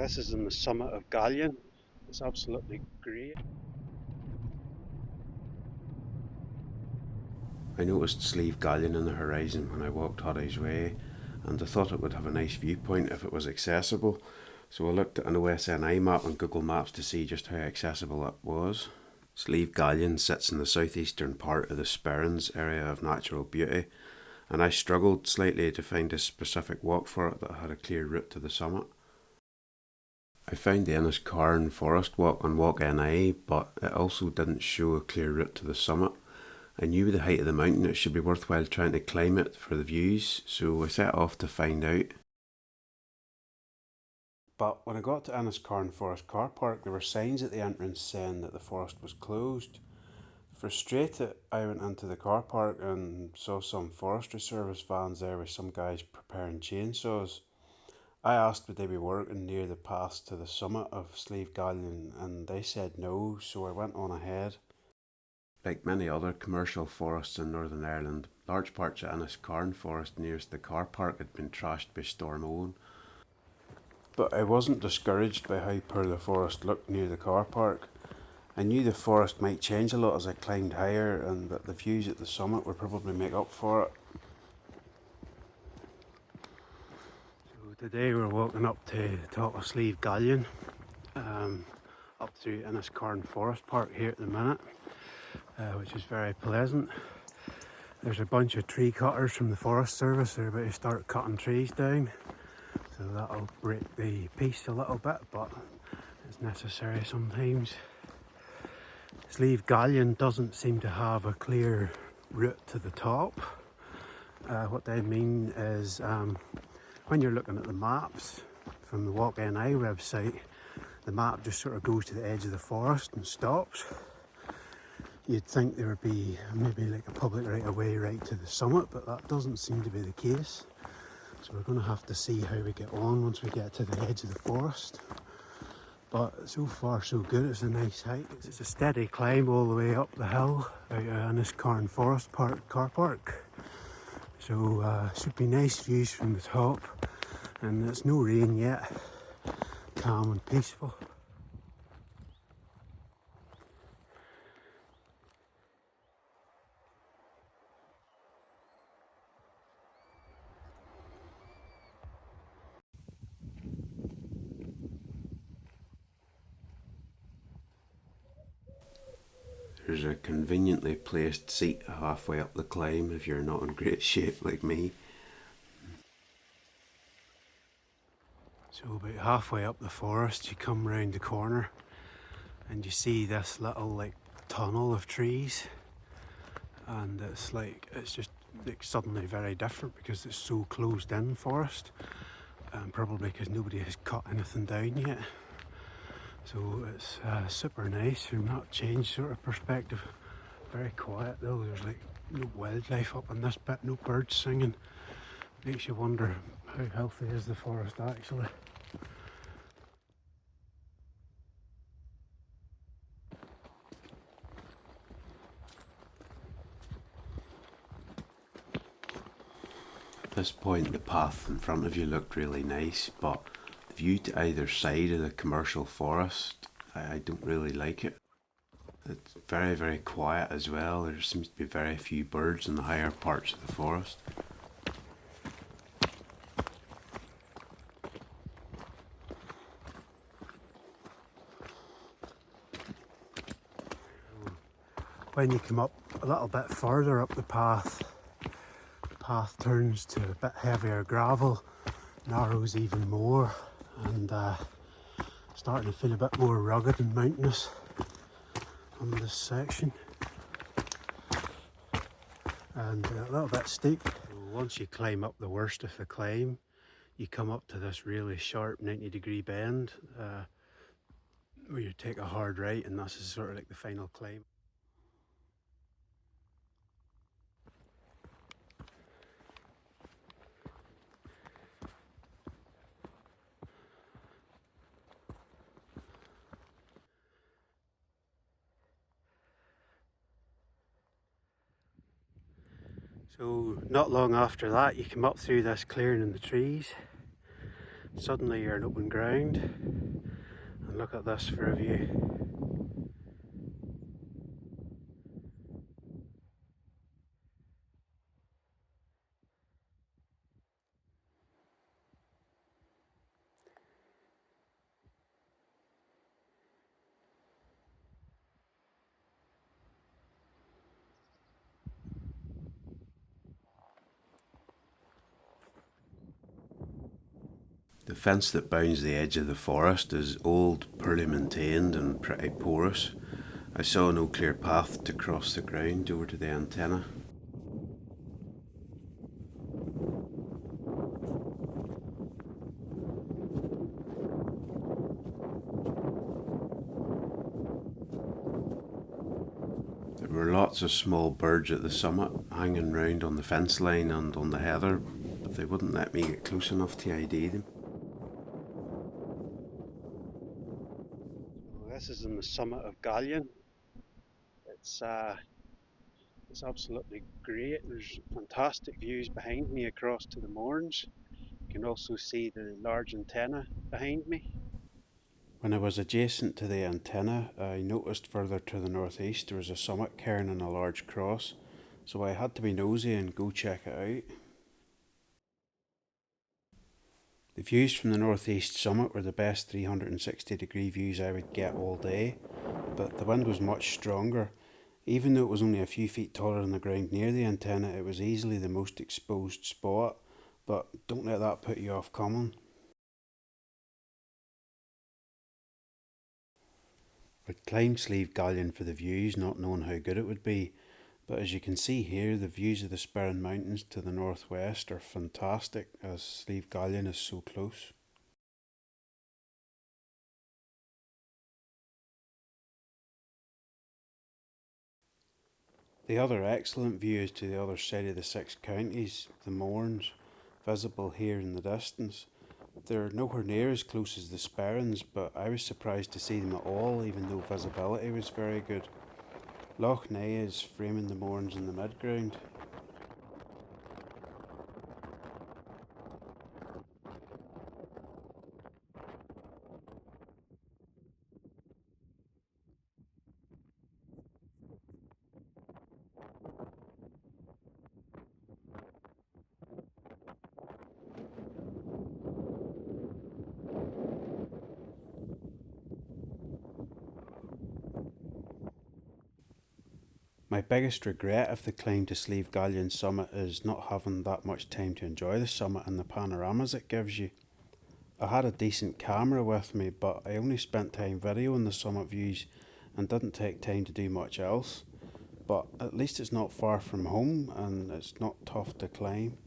This is in the summit of Gallion. It's absolutely great. I noticed Slieve Gallion in the horizon when I walked Huddy's Way, and I thought it would have a nice viewpoint if it was accessible, so I looked at an OSNI map on Google Maps to see just how accessible it was. Slieve Gallion sits in the southeastern part of the Sperrins area of natural beauty, and I struggled slightly to find a specific walk for it that had a clear route to the summit. I found the Enniscarn Forest Walk on Walk NI, but it also didn't show a clear route to the summit. I knew with the height of the mountain it should be worthwhile trying to climb it for the views, so I set off to find out. But when I got to Enniscarn Forest Car Park, there were signs at the entrance saying that the forest was closed. Frustrated, I went into the car park and saw some forestry service vans there with some guys preparing chainsaws. I asked would they be working near the path to the summit of Slieve Gallion, and they said no, so I went on ahead. Like many other commercial forests in Northern Ireland, large parts of Enniscarn Forest nearest the car park had been trashed by Storm Owen. But I wasn't discouraged by how poor the forest looked near the car park. I knew the forest might change a lot as I climbed higher, and that the views at the summit would probably make up for it. So today we're walking up to the top of Slieve Gallion, up through Enniscarn Forest Park here at the minute, which is very pleasant. There's a bunch of tree cutters from the Forest Service. They're about to start cutting trees down, so that'll break the peace a little bit, but it's necessary sometimes. Slieve Gallion doesn't seem to have a clear route to the top. What I mean is when you're looking at the maps from the Walk NI website, the map just sort of goes to the edge of the forest and stops. You'd think there would be maybe like a public right of way right to the summit, but that doesn't seem to be the case. So we're going to have to see how we get on once we get to the edge of the forest. But so far so good. It's a nice hike. It's a steady climb all the way up the hill out of Enniscarn Forest Park car park. So should be nice views from the top, and it's no rain yet. Calm and peaceful. There's a conveniently placed seat halfway up the climb if you're not in great shape like me. So about halfway up the forest, you come round the corner and you see this little like tunnel of trees, and it's just like suddenly very different because it's so closed in forest, and probably because nobody has cut anything down yet. So it's super nice from that change sort of perspective. Very quiet though. There's like no wildlife up in this bit, no birds singing. Makes you wonder how healthy is the forest actually. At this point the path in front of you looked really nice, but the view to either side of the commercial forest, I don't really like it. It's very, very quiet as well. There seems to be very few birds in the higher parts of the forest. When you come up a little bit further up the path turns to a bit heavier gravel, narrows even more, and starting to feel a bit more rugged and mountainous on this section, and a little bit steep. Once you climb up the worst of the climb, you come up to this really sharp 90-degree bend where you take a hard right, and this is sort of like the final climb. So not long after that you come up through this clearing in the trees. Suddenly you're in open ground, and look at this for a view. The fence that bounds the edge of the forest is old, poorly maintained and pretty porous. I saw no clear path to cross the ground over to the antenna. There were lots of small birds at the summit, hanging round on the fence line and on the heather, but they wouldn't let me get close enough to ID them. This is in the summit of Gallion. It's uh, it's absolutely great. There's fantastic views behind me across to the Mourns. You can also see the large antenna behind me. When I was adjacent to the antenna, I noticed further to the northeast there was a summit cairn and a large cross, so I had to be nosy and go check it out. The views from the northeast summit were the best 360-degree views I would get all day, but the wind was much stronger. Even though it was only a few feet taller than the ground near the antenna, it was easily the most exposed spot, but don't let that put you off common. I climbed Slieve Gallion for the views, not knowing how good it would be, but as you can see here, the views of the Sperrin Mountains to the northwest are fantastic as Slieve Gallion is so close. The other excellent view is to the other side of the six counties, the Mourns, visible here in the distance. They're nowhere near as close as the Sperrins, but I was surprised to see them at all, even though visibility was very good. Loch Ness is framing the Mourns in the midground. My biggest regret of the climb to Slieve Gallion summit is not having that much time to enjoy the summit and the panoramas it gives you. I had a decent camera with me, but I only spent time videoing the summit views and didn't take time to do much else. But at least it's not far from home and it's not tough to climb.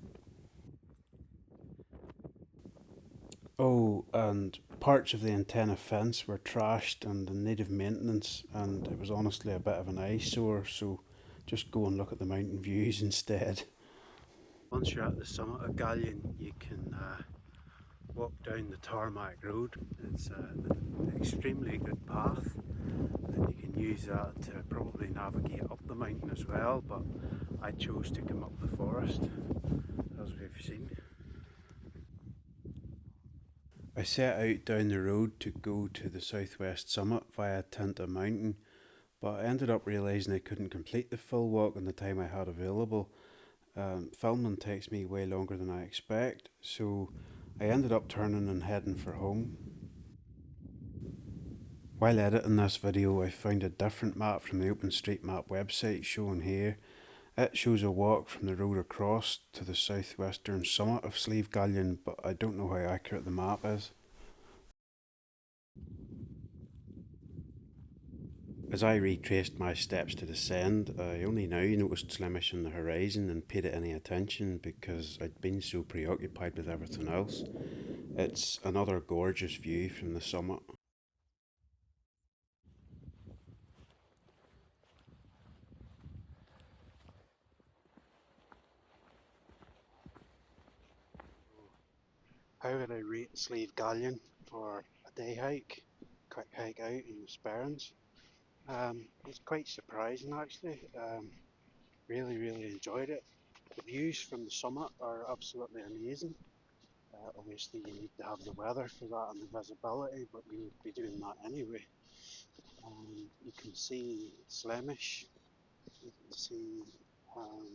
Oh, and parts of the antenna fence were trashed and in need of maintenance, and it was honestly a bit of an eyesore, so just go and look at the mountain views instead. Once you're at the summit of Gallion, you can walk down the tarmac road. It's an extremely good path, and you can use that to probably navigate up the mountain as well, but I chose to come up the forest, as we've seen. I set out down the road to go to the southwest summit via Tinta Mountain, but I ended up realising I couldn't complete the full walk in the time I had available. Filming takes me way longer than I expect, so I ended up turning and heading for home. While editing this video, I found a different map from the OpenStreetMap website shown here. It shows a walk from the road across to the southwestern summit of Slieve Gallion, but I don't know how accurate the map is. As I retraced my steps to descend, I only now noticed Slimish on the horizon and paid it any attention because I'd been so preoccupied with everything else. It's another gorgeous view from the summit. How would I rate Slieve Gallion for a day hike? Quick hike out in the Sperrins. It's quite surprising actually. Really enjoyed it. The views from the summit are absolutely amazing. Obviously, you need to have the weather for that and the visibility, but you would be doing that anyway. You can see Slemish, you can see um,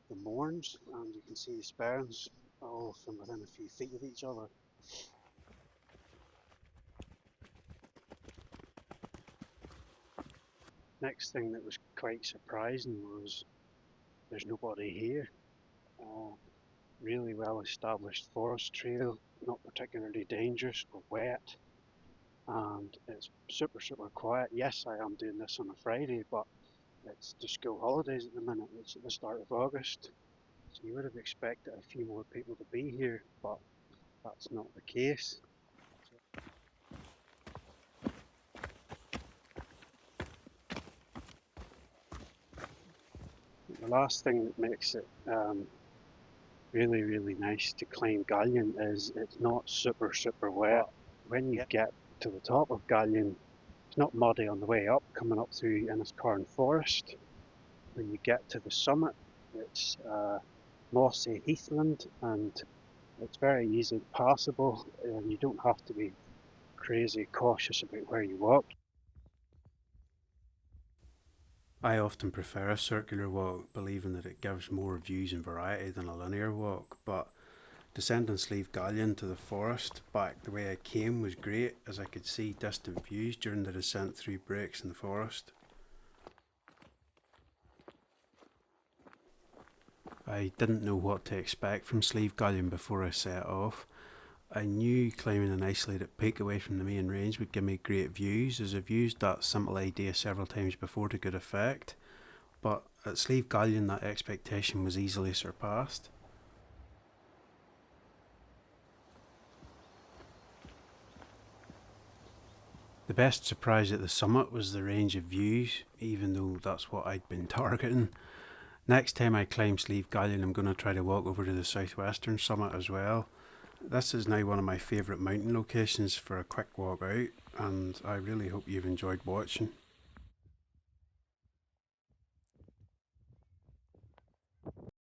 the Mourns, and you can see the Sperrins all from within a few feet of each other. Next thing that was quite surprising was there's nobody here. Uh, really well established forest trail, not particularly dangerous or wet, and it's super quiet. Yes, I am doing this on a Friday, but it's the school holidays at the minute. It's at the start of August, so you would have expected a few more people to be here, but that's not the case. The last thing that makes it really nice to climb Gallion is it's not super wet. When you get to the top of Gallion, it's not muddy on the way up, coming up through Enniscarn Forest. When you get to the summit, it's mossy heathland and it's very easily passable, and you don't have to be crazy cautious about where you walk. I often prefer a circular walk, believing that it gives more views and variety than a linear walk, but descending Slieve Gallion to the forest back the way I came was great, as I could see distant views during the descent through breaks in the forest. I didn't know what to expect from Slieve Gallion before I set off. I knew climbing an isolated peak away from the main range would give me great views, as I've used that simple idea several times before to good effect, but at Slieve Gallion that expectation was easily surpassed. The best surprise at the summit was the range of views, even though that's what I'd been targeting. Next time I climb Slieve Gallion, I'm going to try to walk over to the southwestern summit as well. This is now one of my favourite mountain locations for a quick walk out, and I really hope you've enjoyed watching.